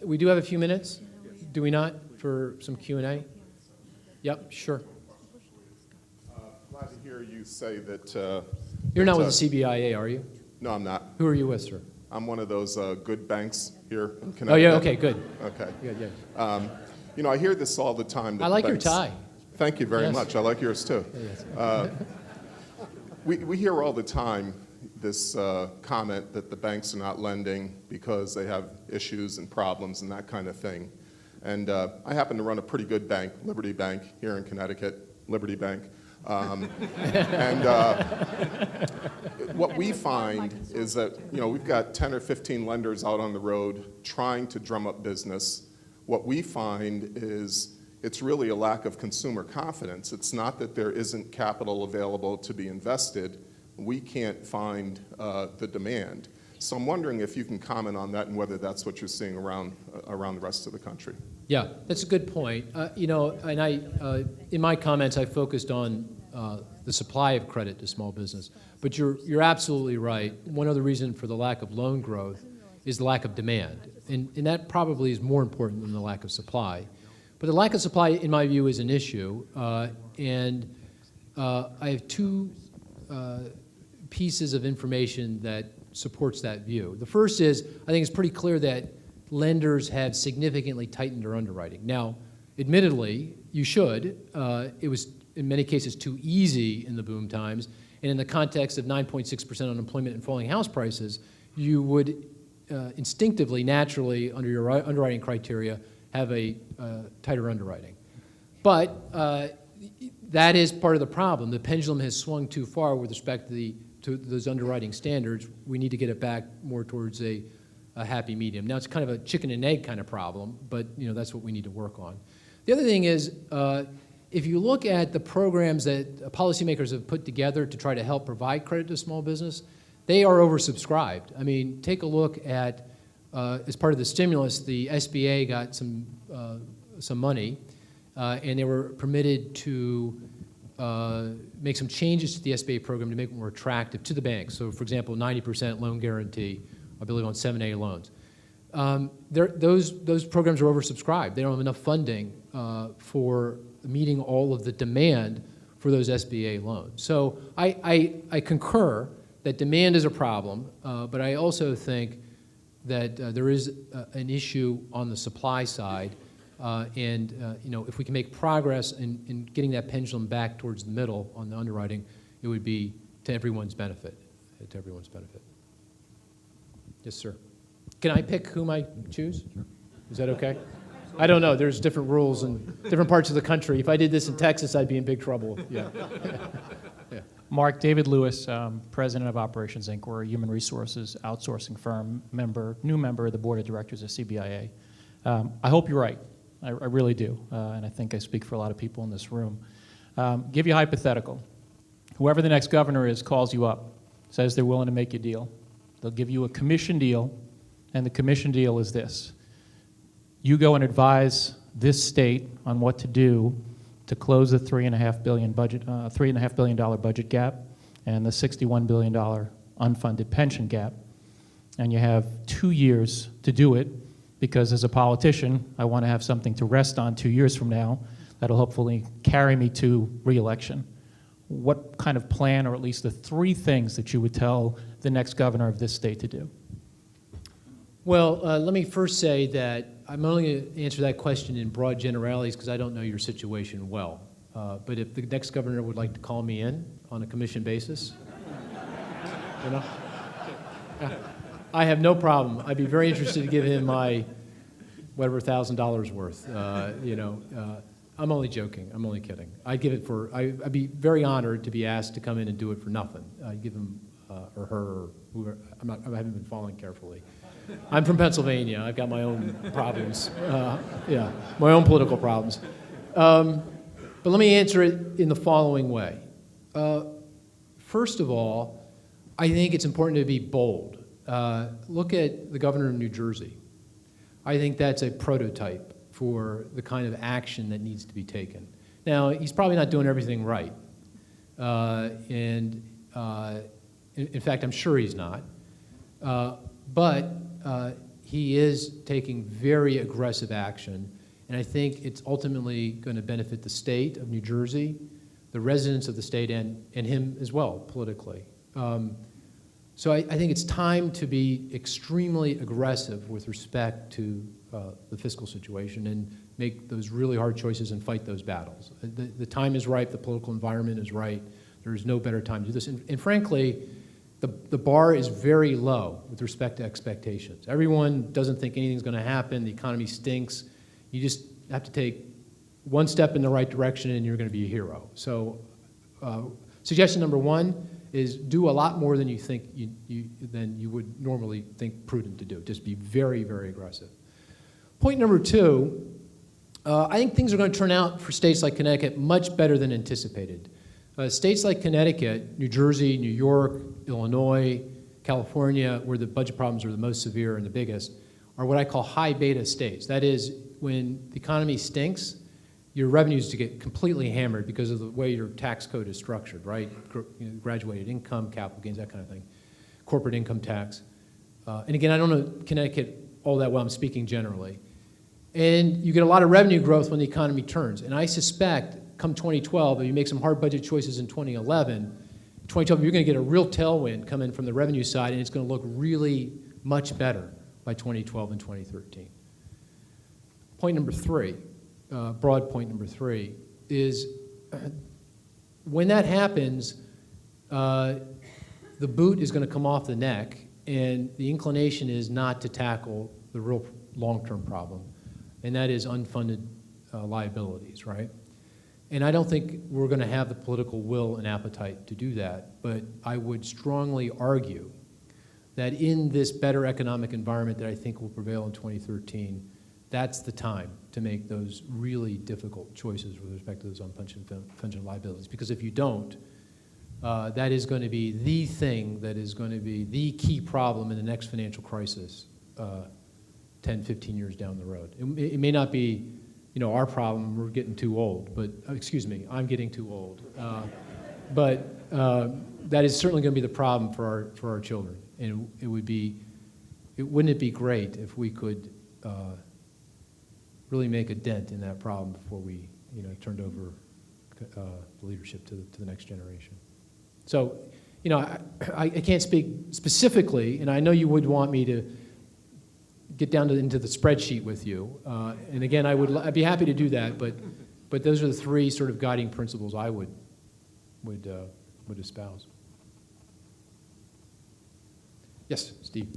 we do have a few minutes, do we not, for some Q&A? Yep, sure. Glad to hear you say that. You're not with the CBIA, are you? No, I'm not. Who are you with, sir? I'm one of those good banks here in Connecticut. Oh, yeah, okay, good. Okay. Good, yeah. You know, I hear this all the time. That I like your tie. Thank you very Yes. much. I like yours too. Yes. We hear all the time this comment that the banks are not lending because they have issues and problems and that kind of thing. And I happen to run a pretty good bank, Liberty Bank, here in Connecticut, Liberty Bank. And what we find is that, you know, we've got 10 or 15 lenders out on the road trying to drum up business. What we find is it's really a lack of consumer confidence. It's not that there isn't capital available to be invested. We can't find the demand. So I'm wondering if you can comment on that and whether that's what you're seeing around the rest of the country. Yeah, that's a good point. You know, and in my comments, I focused on the supply of credit to small business. But you're absolutely right. One other reason for the lack of loan growth is the lack of demand. And that probably is more important than the lack of supply. But the lack of supply, in my view, is an issue. And I have two pieces of information that supports that view. The first is, I think it's pretty clear that lenders have significantly tightened their underwriting. Now, admittedly, you should. It was, in many cases, too easy in the boom times. And in the context of 9.6% unemployment and falling house prices, you would instinctively, naturally, under your underwriting criteria, have a tighter underwriting. But that is part of the problem. The pendulum has swung too far with respect to those underwriting standards. We need to get it back more towards a happy medium. Now, it's kind of a chicken and egg kind of problem, but you know, that's what we need to work on. The other thing is, if you look at the programs that policymakers have put together to try to help provide credit to small business, they are oversubscribed. I mean, take a look at, as part of the stimulus, the SBA got some money, and they were permitted to make some changes to the SBA program to make it more attractive to the banks. So, for example, 90% loan guarantee, I believe, on 7A loans. Those programs are oversubscribed. They don't have enough funding for meeting all of the demand for those SBA loans. So I concur that demand is a problem, but I also think that there is an issue on the supply side, and you know, if we can make progress in getting that pendulum back towards the middle on the underwriting, it would be to everyone's benefit. To everyone's benefit. Yes, sir. Can I pick whom I choose? Sure. Is that okay? I don't know. There's different rules in different parts of the country. If I did this in Texas, I'd be in big trouble. Yeah. Yeah. Mark, David Lewis, President of Operations, Inc. We're a human resources outsourcing firm, new member of the board of directors of CBIA. I hope you're right. I really do. And I think I speak for a lot of people in this room. Give you a hypothetical. Whoever the next governor is calls you up, says they're willing to make you a deal. They'll give you a commission deal, and the commission deal is this. You go and advise this state on what to do to close the $3.5 billion budget gap and the $61 billion unfunded pension gap. And you have 2 years to do it, because as a politician, I want to have something to rest on 2 years from now that'll hopefully carry me to re-election. What kind of plan, or at least the 3 things that you would tell the next governor of this state to do? Well, let me first say that I'm only going to answer that question in broad generalities because I don't know your situation well. But if the next governor would like to call me in on a commission basis, you know, I have no problem. I'd be very interested to give him my whatever $1,000 worth. You know, I'm only joking. I'm only kidding. I'd give it for. I'd be very honored to be asked to come in and do it for nothing. I'd give him or her or whoever. I haven't been following carefully. I'm from Pennsylvania. I've got my own problems. Yeah, my own political problems. But let me answer it in the following way. First of all, I think it's important to be bold. Look at the governor of New Jersey. I think that's a prototype for the kind of action that needs to be taken. Now, he's probably not doing everything right. In fact, I'm sure he's not. But he is taking very aggressive action, and I think it's ultimately going to benefit the state of New Jersey, the residents of the state, and him as well, politically. So I think it's time to be extremely aggressive with respect to the fiscal situation and make those really hard choices and fight those battles. The time is right, the political environment is right. There is no better time to do this. And frankly, the bar is very low with respect to expectations. Everyone doesn't think anything's going to happen. The economy stinks. You just have to take one step in the right direction and you're going to be a hero. So suggestion number one is do a lot more than you think than you would normally think prudent to do. Just be very, very aggressive. Point number two, I think things are going to turn out for states like Connecticut much better than anticipated. States like Connecticut, New Jersey, New York, Illinois, California, where the budget problems are the most severe and the biggest, are what I call high beta states. That is, when the economy stinks, your revenues to get completely hammered because of the way your tax code is structured, right? Graduated income, capital gains, that kind of thing, corporate income tax. And again, I don't know Connecticut all that well, I'm speaking generally. And you get a lot of revenue growth when the economy turns. And I suspect come 2012, if you make some hard budget choices in 2011, 2012, you're going to get a real tailwind coming from the revenue side, and it's going to look really much better by 2012 and 2013. Point number three, broad point number three, is when that happens, the boot is going to come off the neck, and the inclination is not to tackle the real long-term problem, and that is unfunded liabilities, right? And I don't think we're going to have the political will and appetite to do that, but I would strongly argue that in this better economic environment that I think will prevail in 2013, that's the time to make those really difficult choices with respect to those unfunded liabilities. Because if you don't, that is going to be the thing that is going to be the key problem in the next financial crisis 10, 15 years down the road. It may not be our problem, we're getting too old, but, excuse me, I'm getting too old. But that is certainly going to be the problem for our children. And wouldn't it be great if we could really make a dent in that problem before we, turned over the leadership to the next generation. So, I can't speak specifically, and I know you would want me to get down into the spreadsheet with you. And again, I'd be happy to do that, but those are the three sort of guiding principles I would espouse. Yes, Steve.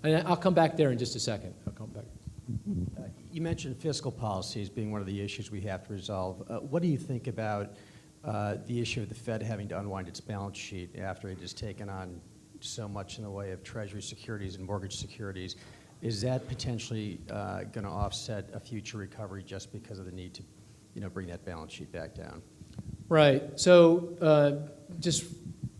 And I'll come back there in just a second. I'll come back. You mentioned fiscal policies being one of the issues we have to resolve. What do you think about the issue of the Fed having to unwind its balance sheet after it has taken on so much in the way of Treasury securities and mortgage securities? Is that potentially going to offset a future recovery just because of the need to, bring that balance sheet back down? Right. So just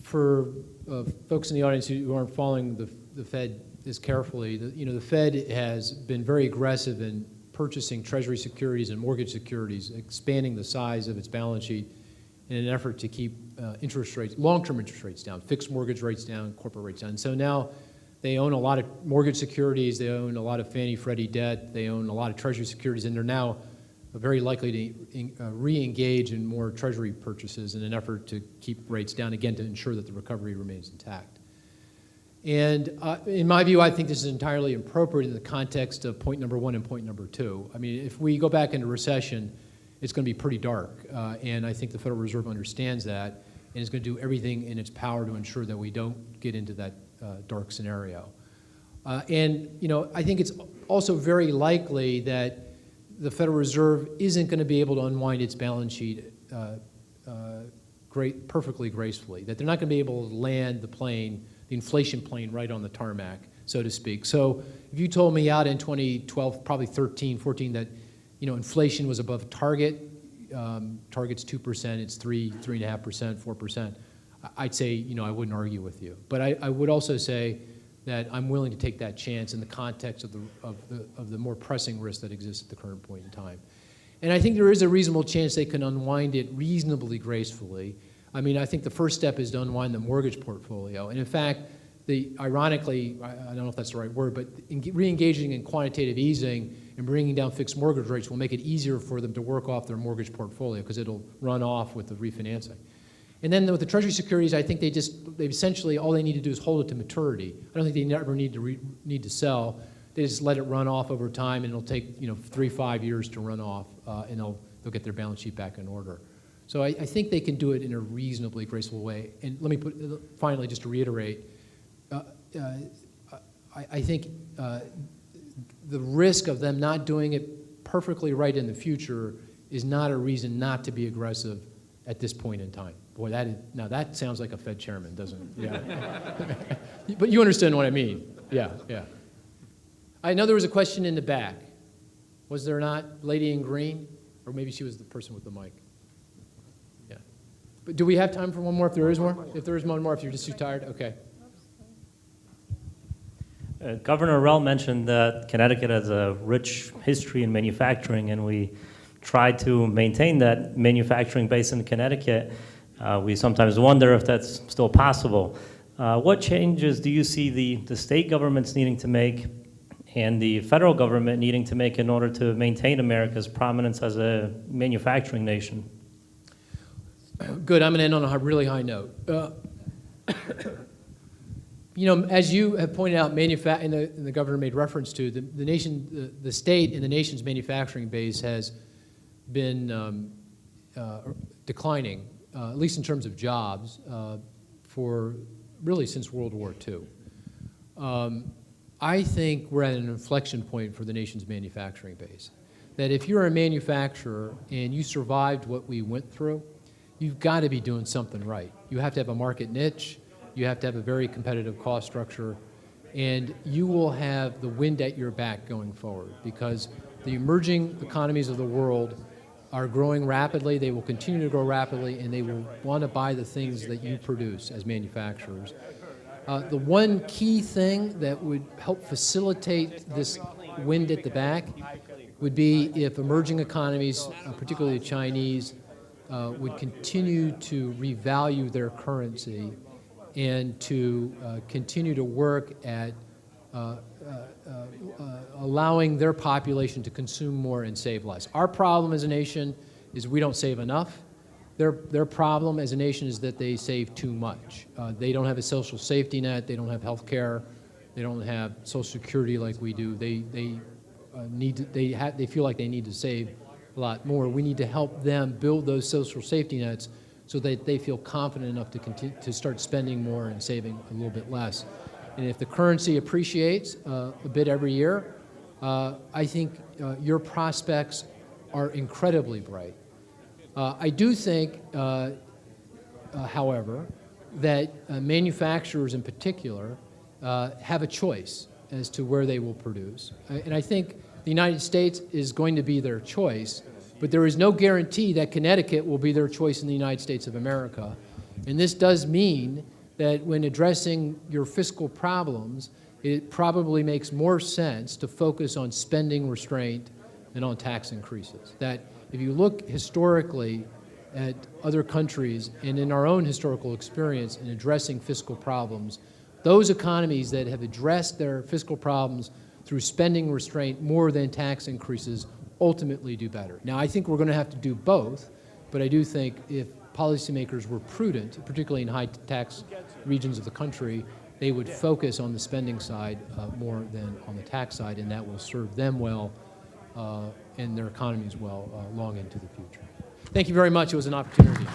for folks in the audience who aren't following the Fed as carefully, the Fed has been very aggressive in purchasing Treasury securities and mortgage securities, expanding the size of its balance sheet in an effort to keep interest rates, long-term interest rates down, fixed mortgage rates down, corporate rates down. And so now they own a lot of mortgage securities, they own a lot of Fannie Freddie debt, they own a lot of Treasury securities, and they're now very likely to re-engage in more Treasury purchases in an effort to keep rates down, again, to ensure that the recovery remains intact. And in my view, I think this is entirely appropriate in the context of point number one and point number two. I mean, if we go back into recession, it's going to be pretty dark, and I think the Federal Reserve understands that and is going to do everything in its power to ensure that we don't get into that dark scenario. And I think it's also very likely that the Federal Reserve isn't going to be able to unwind its balance sheet perfectly gracefully, that they're not going to be able to land the inflation plane right on the tarmac, so to speak. So if you told me out in 2012, probably 13, 14, that inflation was above target, target's 2%, it's 3.5%, 4%, I'd say, I wouldn't argue with you. But I would also say that I'm willing to take that chance in the context of the more pressing risk that exists at the current point in time. And I think there is a reasonable chance they can unwind it reasonably gracefully. I mean, I think the first step is to unwind the mortgage portfolio. And in fact, ironically, I don't know if that's the right word, but re-engaging in quantitative easing and bringing down fixed mortgage rates will make it easier for them to work off their mortgage portfolio because it'll run off with the refinancing. And then with the Treasury securities, I think they essentially, all they need to do is hold it to maturity. I don't think they never need to sell. They just let it run off over time, and it'll take 3-5 years to run off, and they'll get their balance sheet back in order. So I think they can do it in a reasonably graceful way. And let me finally, just to reiterate, I think the risk of them not doing it perfectly right in the future is not a reason not to be aggressive at this point in time. Boy, that sounds like a Fed chairman, doesn't it? Yeah. But you understand what I mean. Yeah. I know there was a question in the back. Was there not? Lady in green? Or maybe she was the person with the mic. Yeah. But do we have time for one more if there is one? If there is one more, if you're just too tired? Okay. Governor Rell mentioned that Connecticut has a rich history in manufacturing, and we try to maintain that manufacturing base in Connecticut. We sometimes wonder if that's still possible. What changes do you see the state governments needing to make and the federal government needing to make in order to maintain America's prominence as a manufacturing nation? Good. I'm going to end on a really high note. As you have pointed out, and the governor made reference to, the state and the nation's manufacturing base has been declining, at least in terms of jobs, for really since World War II. I think we're at an inflection point for the nation's manufacturing base. That if you're a manufacturer and you survived what we went through, you've got to be doing something right. You have to have a market niche. You have to have a very competitive cost structure, and you will have the wind at your back going forward because the emerging economies of the world are growing rapidly. They will continue to grow rapidly, and they will want to buy the things that you produce as manufacturers. The one key thing that would help facilitate this wind at the back would be if emerging economies, particularly the Chinese, would continue to revalue their currency and to continue to work at allowing their population to consume more and save less. Our problem as a nation is we don't save enough. Their problem as a nation is that they save too much. They don't have a social safety net. They don't have health care. They don't have Social Security like we do. They feel like they need to save a lot more. We need to help them build those social safety nets so that they feel confident enough to start spending more and saving a little bit less. And if the currency appreciates a bit every year, I think your prospects are incredibly bright. I do think, however, that manufacturers in particular have a choice as to where they will produce. And I think the United States is going to be their choice, but there is no guarantee that Connecticut will be their choice in the United States of America. And this does mean that when addressing your fiscal problems, it probably makes more sense to focus on spending restraint than on tax increases. That if you look historically at other countries and in our own historical experience in addressing fiscal problems, those economies that have addressed their fiscal problems through spending restraint more than tax increases ultimately do better. Now, I think we're going to have to do both, but I do think if policymakers were prudent, particularly in high tax regions of the country, they would focus on the spending side more than on the tax side, and that will serve them well and their economies well long into the future. Thank you very much. It was an opportunity.